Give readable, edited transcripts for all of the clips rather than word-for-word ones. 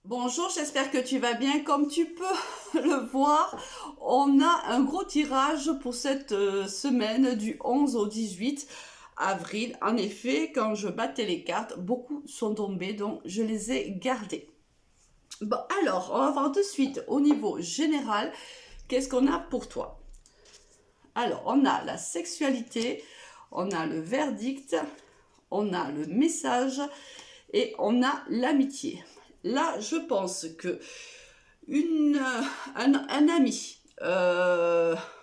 Bonjour, j'espère que tu vas bien. Comme tu peux le voir, on a un gros tirage pour cette semaine du 11 au 18 avril. En effet, quand je battais les cartes, beaucoup sont tombés, donc je les ai gardées. Bon, alors, on va voir de suite au niveau général, qu'est-ce qu'on a pour toi? Alors, on a la sexualité, on a le verdict, on a le message et on a l'amitié. Là, je pense que un ami,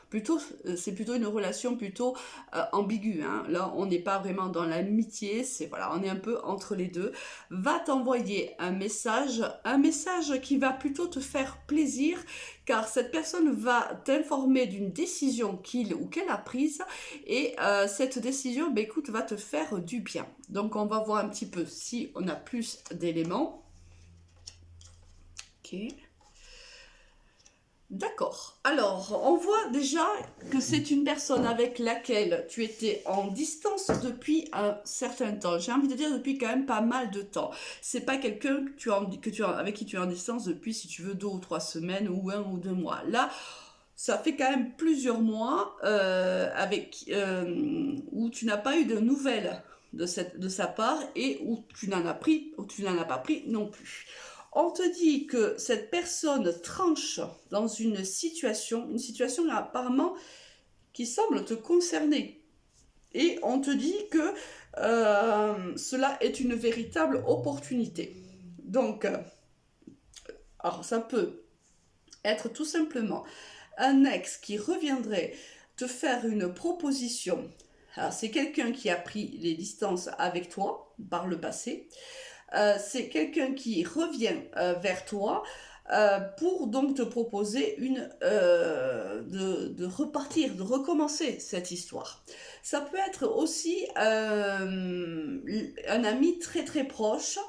plutôt, c'est plutôt une relation plutôt ambiguë. Hein. Là, on n'est pas vraiment dans l'amitié, c'est voilà, on est un peu entre les deux. Va t'envoyer un message qui va plutôt te faire plaisir, car cette personne va t'informer d'une décision qu'il ou qu'elle a prise, et cette décision, ben, écoute, va te faire du bien. Donc, on va voir un petit peu si on a plus d'éléments. Ok. D'accord. Alors, on voit déjà que c'est une personne avec laquelle tu étais en distance depuis un certain temps. J'ai envie de dire depuis quand même pas mal de temps. C'est pas quelqu'un avec qui tu es en distance depuis, si tu veux, 2 ou 3 semaines ou 1 ou 2 mois. Là, ça fait quand même plusieurs mois où tu n'as pas eu de nouvelles de sa part et où tu n'en as pas pris non plus. On te dit que cette personne tranche dans une situation apparemment qui semble te concerner. Et on te dit que cela est une véritable opportunité. Donc, alors ça peut être tout simplement un ex qui reviendrait te faire une proposition. Alors, c'est quelqu'un qui a pris les distances avec toi par le passé. C'est quelqu'un qui revient vers toi pour donc te proposer de repartir, de recommencer cette histoire. Ça peut être aussi un ami très très proche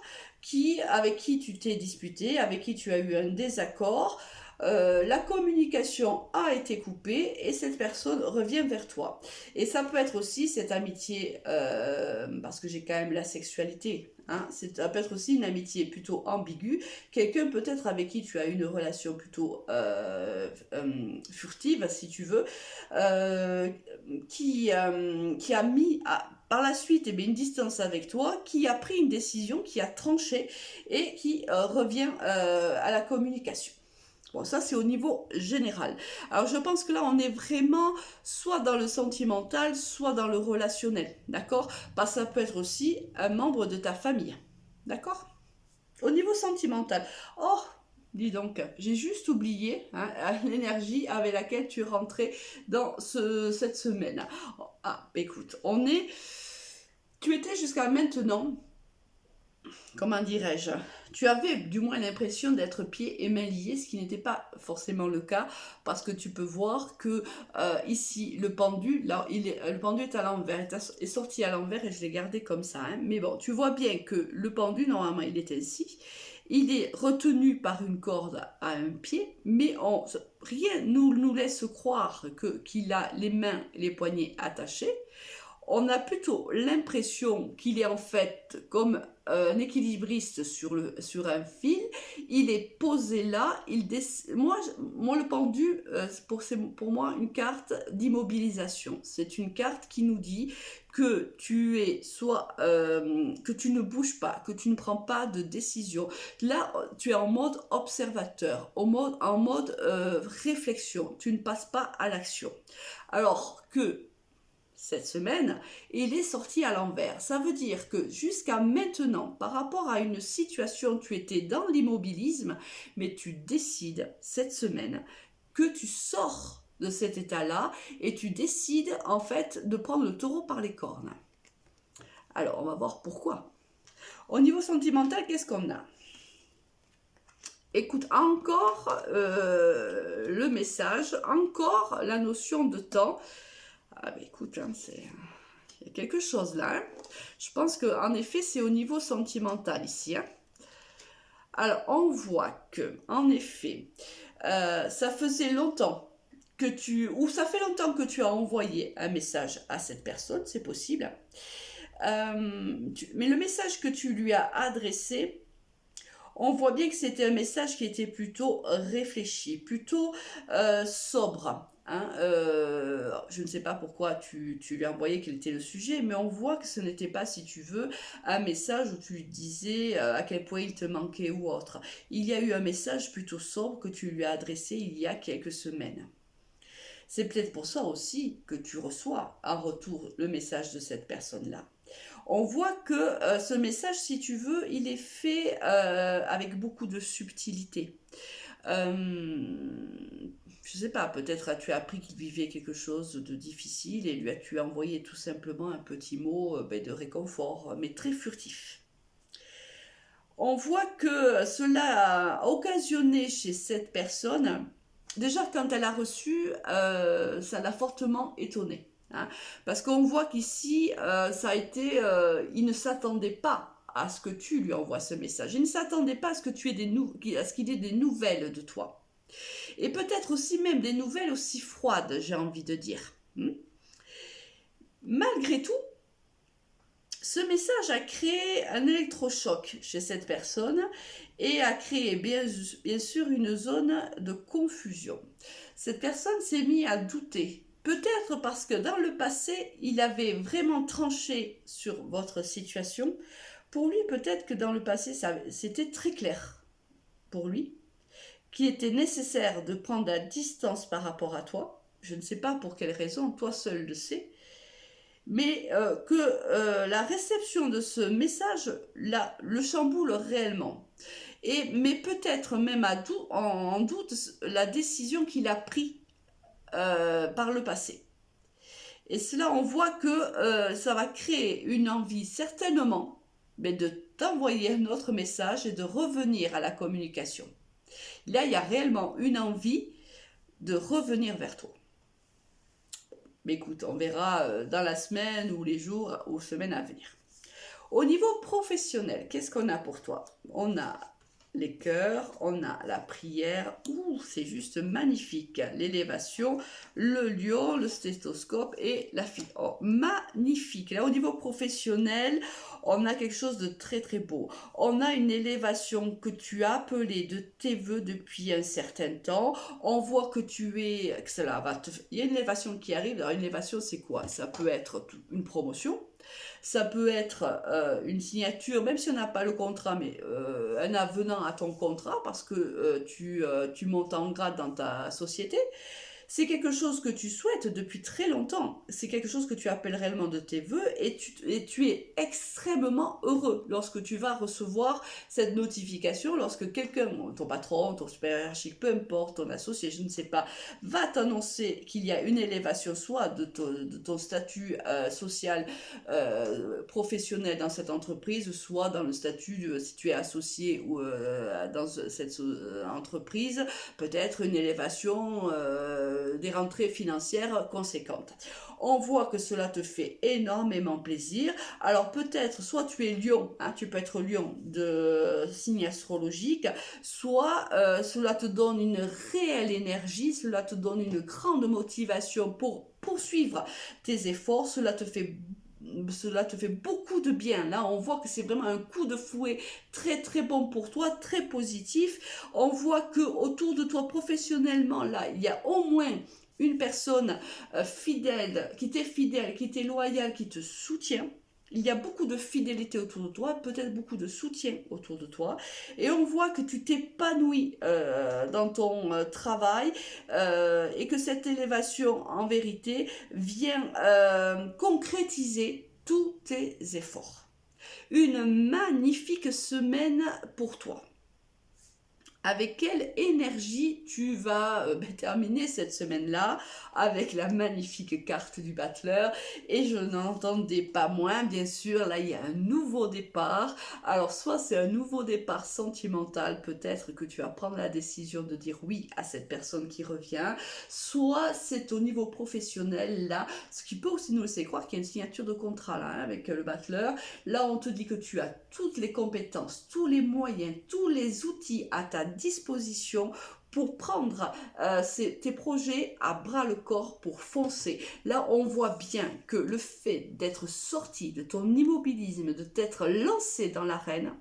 avec qui tu t'es disputé, avec qui tu as eu un désaccord. La communication a été coupée et cette personne revient vers toi. Et ça peut être aussi cette amitié, parce que j'ai quand même la sexualité, hein, ça peut être aussi une amitié plutôt ambiguë, quelqu'un peut-être avec qui tu as une relation plutôt furtive, si tu veux, euh, qui a mis par la suite une distance avec toi, qui a pris une décision, qui a tranché et qui revient à la communication. Bon, ça c'est au niveau général. Alors je pense que là on est vraiment soit dans le sentimental, soit dans le relationnel, d'accord? Parce que ça peut être aussi un membre de ta famille, d'accord? Au niveau sentimental, oh, dis donc, j'ai juste oublié hein, l'énergie avec laquelle tu rentrais dans cette semaine. Ah, écoute, tu étais jusqu'à maintenant, comment dirais-je, tu avais du moins l'impression d'être pieds et mains liés, ce qui n'était pas forcément le cas, parce que tu peux voir que ici, le pendu, là, le pendu est à l'envers, est sorti à l'envers et je l'ai gardé comme ça. Hein. Mais bon, tu vois bien que le pendu, normalement, il est ainsi. Il est retenu par une corde à un pied, mais rien nous laisse croire qu'il a les mains et les poignets attachés. On a plutôt l'impression qu'il est en fait comme un équilibriste sur un fil. Il est posé là. Moi, le pendu, c'est pour moi une carte d'immobilisation. C'est une carte qui nous dit que que tu ne bouges pas, que tu ne prends pas de décision. Là, tu es en mode observateur, en mode réflexion. Tu ne passes pas à l'action. Alors que cette semaine, il est sorti à l'envers. Ça veut dire que jusqu'à maintenant, par rapport à une situation, tu étais dans l'immobilisme, mais tu décides cette semaine que tu sors de cet état-là et tu décides en fait de prendre le taureau par les cornes. Alors, on va voir pourquoi. Au niveau sentimental, qu'est-ce qu'on a? Écoute, encore le message, encore la notion de temps. Ah bah écoute, hein, il y a quelque chose là. Hein. Je pense qu'en effet, c'est au niveau sentimental ici. Hein. Alors, on voit que, en effet, ça faisait longtemps ça fait longtemps que tu as envoyé un message à cette personne, c'est possible. Mais le message que tu lui as adressé, On voit bien que c'était un message qui était plutôt réfléchi, plutôt sobre. Hein. Je ne sais pas pourquoi tu lui as envoyé quel était le sujet, mais on voit que ce n'était pas, si tu veux, un message où tu lui disais à quel point il te manquait ou autre. Il y a eu un message plutôt sobre que tu lui as adressé il y a quelques semaines. C'est peut-être pour ça aussi que tu reçois en retour le message de cette personne-là. On voit que ce message, si tu veux, il est fait avec beaucoup de subtilité. Je sais pas, peut-être as-tu appris qu'il vivait quelque chose de difficile et lui as-tu envoyé tout simplement un petit mot de réconfort, mais très furtif. On voit que cela a occasionné chez cette personne, déjà quand elle a reçu, ça l'a fortement étonnée. Hein, parce qu'on voit qu'ici, ça a été, il ne s'attendait pas à ce que tu lui envoies ce message. Il ne s'attendait pas à ce que tu aies à ce qu'il ait des nouvelles de toi. Et peut-être aussi même des nouvelles aussi froides, j'ai envie de dire. Malgré tout, ce message a créé un électrochoc chez cette personne et a créé bien sûr une zone de confusion. Cette personne s'est mise à douter. Peut-être parce que dans le passé, il avait vraiment tranché sur votre situation. Pour lui, peut-être que dans le passé, c'était très clair pour lui qu'il était nécessaire de prendre la distance par rapport à toi. Je ne sais pas pour quelle raison, toi seul le sais. Mais que la réception de ce message le chamboule réellement. Mais peut-être même en doute la décision qu'il a prise par le passé. Et cela, on voit que ça va créer une envie certainement de t'envoyer un autre message et de revenir à la communication. Là, il y a réellement une envie de revenir vers toi. Mais écoute, on verra dans la semaine ou les jours ou semaines à venir. Au niveau professionnel, qu'est-ce qu'on a pour toi? On a les cœurs, on a la prière, c'est juste magnifique, l'élévation, le lion, le stéthoscope et la fille. Oh, magnifique. Là, au niveau professionnel, on a quelque chose de très très beau. On a une élévation que tu as appelée de tes voeux depuis un certain temps. On voit que il y a une élévation qui arrive. Alors, une élévation, c'est quoi? Ça peut être une promotion. Ça peut être une signature, même si on n'a pas le contrat, mais un avenant à ton contrat parce que tu montes en grade dans ta société. C'est quelque chose que tu souhaites depuis très longtemps. C'est quelque chose que tu appelles réellement de tes voeux et tu es extrêmement heureux lorsque tu vas recevoir cette notification, lorsque quelqu'un, ton patron, ton supérieur hiérarchique, peu importe, ton associé, je ne sais pas, va t'annoncer qu'il y a une élévation soit de ton statut social, professionnel dans cette entreprise, soit dans le statut, si tu es associé ou dans cette entreprise, peut-être une élévation des rentrées financières conséquentes. On voit que cela te fait énormément plaisir. Alors peut-être, soit tu es lion, hein, tu peux être lion de signe astrologique, soit cela te donne une réelle énergie, cela te donne une grande motivation pour poursuivre tes efforts, cela te fait beaucoup de bien. Là, on voit que c'est vraiment un coup de fouet très très bon pour toi, très positif. On voit que autour de toi professionnellement, là, il y a au moins une personne fidèle, qui t'est loyale, qui te soutient. Il y a beaucoup de fidélité autour de toi, peut-être beaucoup de soutien autour de toi. Et on voit que tu t'épanouis dans ton travail et que cette élévation, en vérité, vient concrétiser tous tes efforts. Une magnifique semaine pour toi. Avec quelle énergie tu vas terminer cette semaine-là avec la magnifique carte du battleur. Et je n'entendais pas moins, bien sûr, là il y a un nouveau départ. Alors soit c'est un nouveau départ sentimental, peut-être que tu vas prendre la décision de dire oui à cette personne qui revient, soit c'est au niveau professionnel, là, ce qui peut aussi nous laisser croire qu'il y a une signature de contrat là, hein, avec le battleur. Là on te dit que tu as toutes les compétences, tous les moyens, tous les outils à ta disposition pour prendre tes projets à bras le corps pour foncer. Là, on voit bien que le fait d'être sorti de ton immobilisme, de t'être lancé dans l'arène,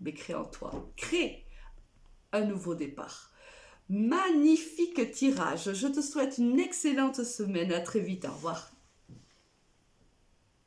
mais crée en toi. Crée un nouveau départ. Magnifique tirage. Je te souhaite une excellente semaine. À très vite. Au revoir.